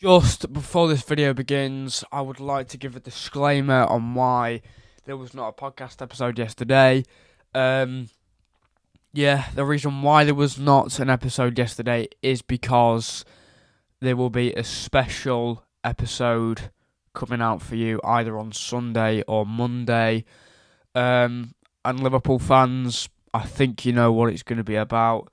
Just before this video begins, I would like to give a disclaimer on why there was not a podcast episode yesterday. Um, the reason why there was not an episode yesterday is because there will be a special episode coming out for you either on Sunday or Monday. And Liverpool fans, I think you know what it's going to be about.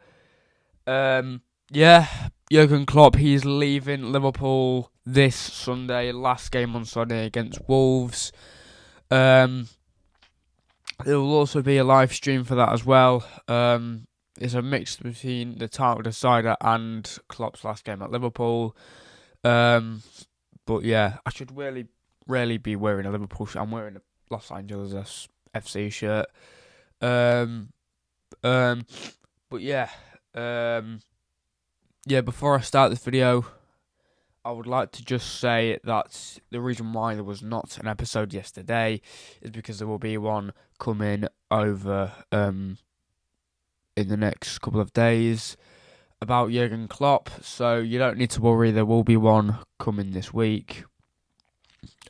Um, yeah, Jurgen Klopp, he's leaving Liverpool this Sunday, last game on Sunday against Wolves. Um, there will also be a live stream for that as well. It's a mix between the title decider and Klopp's last game at Liverpool. But yeah, I should really be wearing a Liverpool shirt. I'm wearing a Los Angeles FC shirt. Um, um, but yeah, um. Yeah, before I start this video, I would like to just say that the reason why there was not an episode yesterday is because there will be one coming over in the next couple of days about Jurgen Klopp. So you don't need to worry, there will be one coming this week.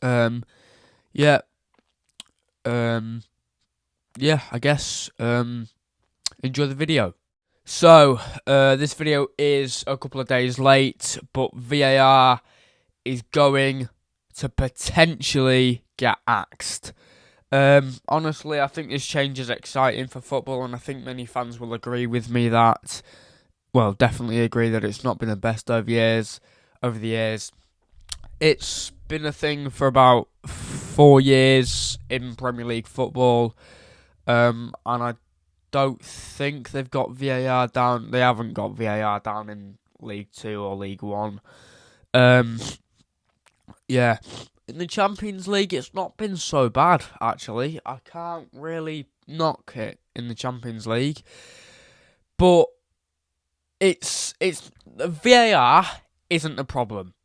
Yeah. I guess enjoy the video. So, this video is a couple of days late, but VAR is going to potentially get axed. Honestly, I think this change is exciting for football, and I think many fans will agree with me that, well, definitely agree that it's not been the best over the years. It's been a thing for about 4 years in Premier League football, and I don't think they've got VAR down. They haven't got VAR down in League 2 or League 1. In the Champions League, it's not been so bad, actually. I can't really knock it in the Champions League. But it's VAR isn't the problem.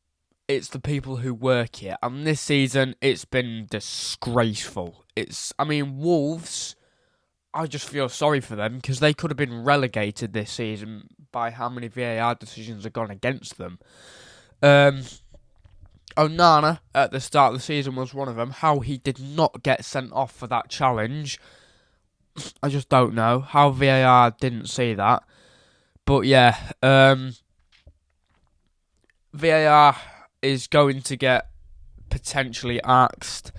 It's the people who work here. And this season, it's been disgraceful. Wolves, I just feel sorry for them because they could have been relegated this season by how many VAR decisions have gone against them. Onana at the start of the season was one of them. How he did not get sent off for that challenge, I just don't know. How VAR didn't see that. But yeah, VAR is going to get potentially axed.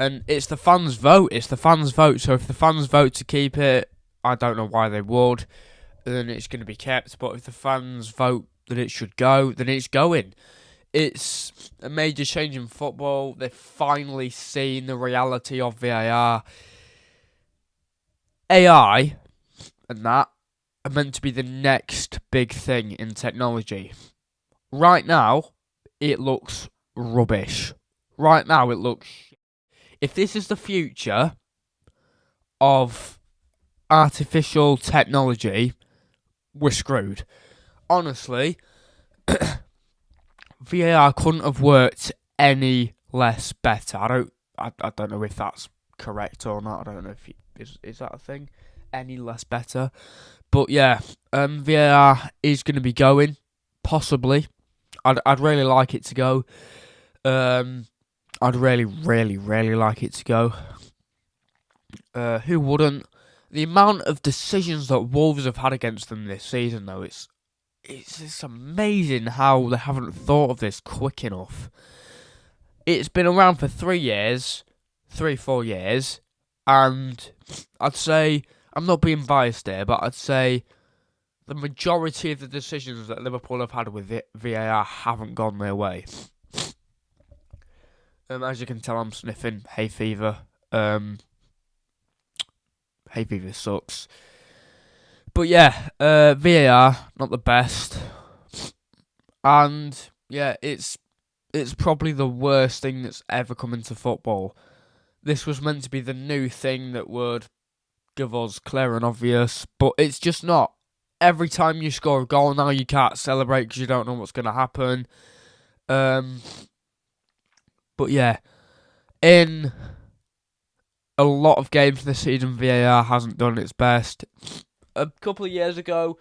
And it's the fans' vote. So if the fans vote to keep it, I don't know why they would. Then it's going to be kept. But if the fans vote that it should go, then it's going. It's a major change in football. They've finally seen the reality of VAR. AI and that are meant to be the next big thing in technology. Right now, it looks rubbish. If this is the future of artificial technology, we're screwed. Honestly, VAR couldn't have worked any less better. I don't know if that's correct or not. I don't know if is that a thing? Any less better. But yeah, VAR is going to be going, possibly. I'd really like it to go. I'd really like it to go. Who wouldn't? The amount of decisions that Wolves have had against them this season, though, it's just amazing how they haven't thought of this quick enough. It's been around for 4 years, and I'd say, I'm not being biased here, but I'd say the majority of the decisions that Liverpool have had with VAR haven't gone their way. As you can tell, I'm sniffing hay fever. Hay fever sucks. But yeah, VAR, not the best. And yeah, it's probably the worst thing that's ever come into football. This was meant to be the new thing that would give us clear and obvious, but it's just not. Every time you score a goal now, you can't celebrate because you don't know what's going to happen. But yeah, in a lot of games this season, VAR hasn't done its best. A couple of years ago,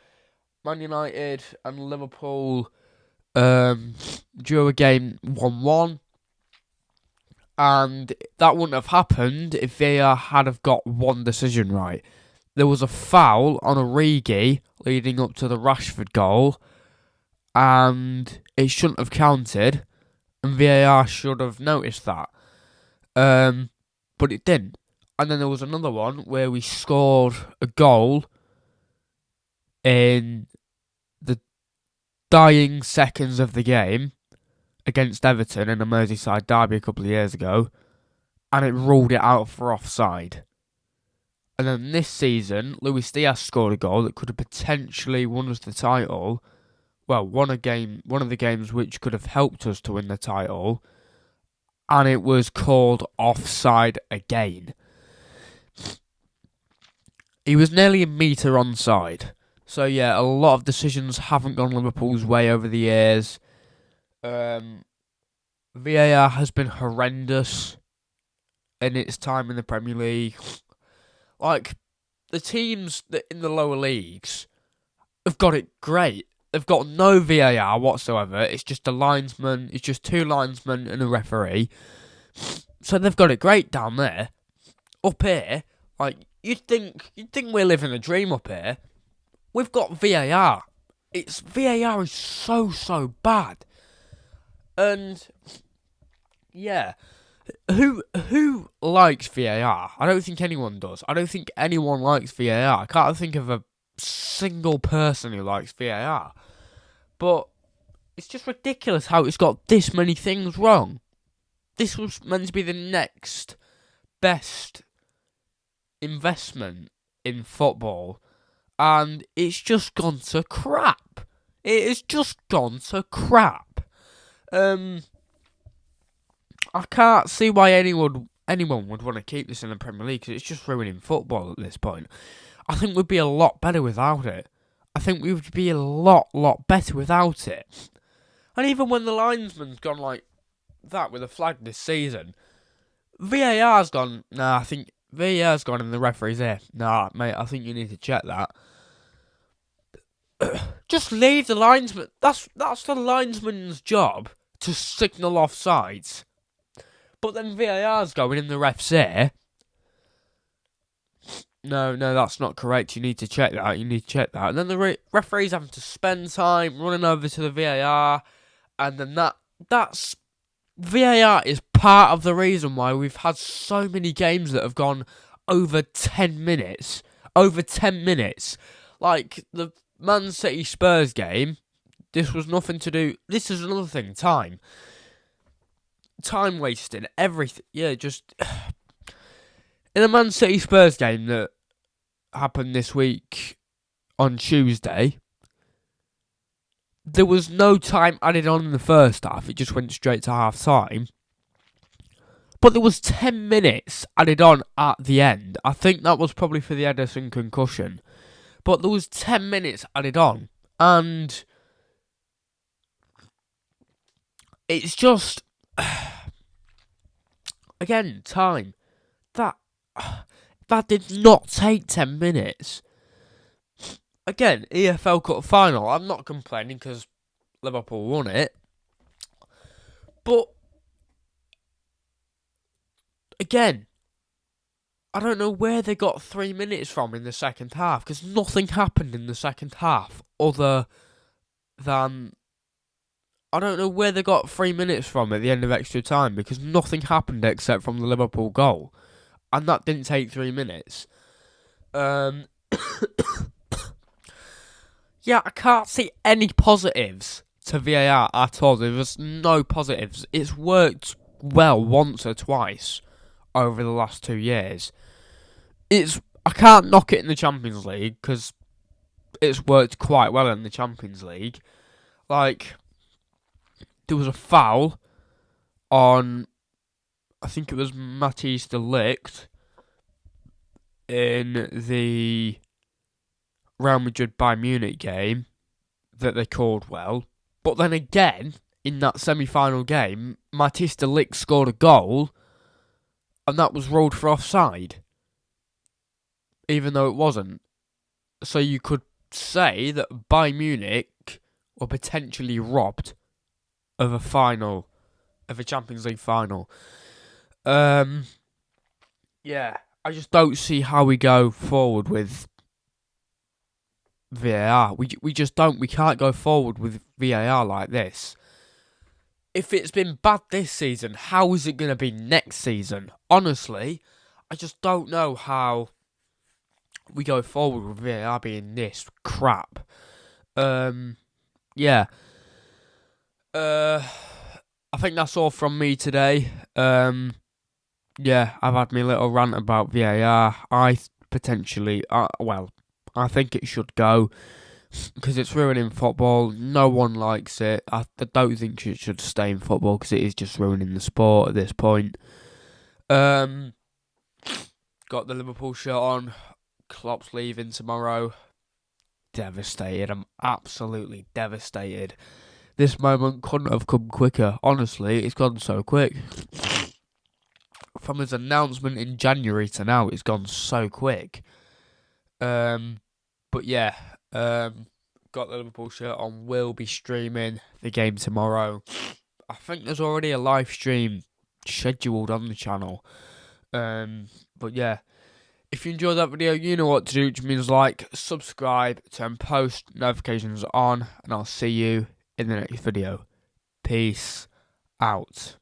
Man United and Liverpool drew a game 1-1, and that wouldn't have happened if VAR had have got one decision right. There was a foul on Origi leading up to the Rashford goal, and it shouldn't have counted, and VAR should have noticed that. But it didn't. And then there was another one where we scored a goal in the dying seconds of the game against Everton in a Merseyside derby a couple of years ago, and it ruled it out for offside. And then this season, Luis Diaz scored a goal that could have potentially won us the title. Well, won one of the games which could have helped us to win the title, and it was called offside again. He was nearly a metre onside. So yeah, a lot of decisions haven't gone Liverpool's way over the years. VAR has been horrendous in its time in the Premier League. Like, the teams that in the lower leagues have got it great. They've got no VAR whatsoever. It's just a linesman. It's just two linesmen and a referee. So they've got it great down there. Up here, like, you'd think we're living a dream up here. We've got VAR. VAR is so bad. And yeah, who likes VAR? I don't think anyone does. I don't think anyone likes VAR. I can't think of a single person who likes VAR. But it's just ridiculous how it's got this many things wrong. This was meant to be the next best investment in football, and it's just gone to crap. It has just gone to crap. I can't see why anyone would want to keep this in the Premier League, because it's just ruining football at this point. I think we'd be a lot better without it. I think we would be a lot better without it. And even when the linesman's gone like that with a flag this season, VAR's gone, I think VAR's gone and the referee's here. Nah, mate, I think you need to check that. Just leave the linesman. That's the linesman's job, to signal offsides. But then VAR's going and the ref's here. No, that's not correct. You need to check that. And then the referee's having to spend time running over to the VAR. And then that's... VAR is part of the reason why we've had so many games that have gone over 10 minutes. Like the Man City Spurs game, this was nothing to do... This is another thing, time. Time wasting, everything. Yeah, just... In the Man City Spurs game that happened this week on Tuesday, there was no time added on in the first half. It just went straight to half time. But there was 10 minutes added on at the end. I think that was probably for the Ederson concussion. But there was 10 minutes added on. And it's just... Again, time. That did not take 10 minutes. Again, EFL Cup final. I'm not complaining because Liverpool won it. But, again, I don't know where they got 3 minutes from in the second half, because nothing happened in the second half other than... I don't know where they got 3 minutes from at the end of extra time, because nothing happened except from the Liverpool goal. And that didn't take 3 minutes. Yeah, I can't see any positives to VAR at all. There was no positives. It's worked well once or twice over the last 2 years. I can't knock it in the Champions League because it's worked quite well in the Champions League. Like, there was a foul on, I think it was Matthijs de Ligt in the Real Madrid Bayern Munich game that they called well. But then again, in that semi-final game, Matthijs de Ligt scored a goal and that was ruled for offside, even though it wasn't. So you could say that Bayern Munich were potentially robbed of a final, of a Champions League final. Yeah, I just don't see how we go forward with VAR. We just don't. We can't go forward with VAR like this. If it's been bad this season, how is it going to be next season? Honestly, I just don't know how we go forward with VAR being this crap. Yeah. I think that's all from me today. Yeah, I've had my little rant about VAR. I think it should go because it's ruining football. No one likes it. I don't think it should stay in football because it is just ruining the sport at this point. Got the Liverpool shirt on. Klopp's leaving tomorrow. Devastated. I'm absolutely devastated. This moment couldn't have come quicker. Honestly, it's gone so quick. From his announcement in January to now, it's gone so quick. But yeah, got the Liverpool shirt on. Will be streaming the game tomorrow. I think there's already a live stream scheduled on the channel. But yeah, if you enjoyed that video, you know what to do, which means like, subscribe, turn post notifications on, and I'll see you in the next video. Peace out.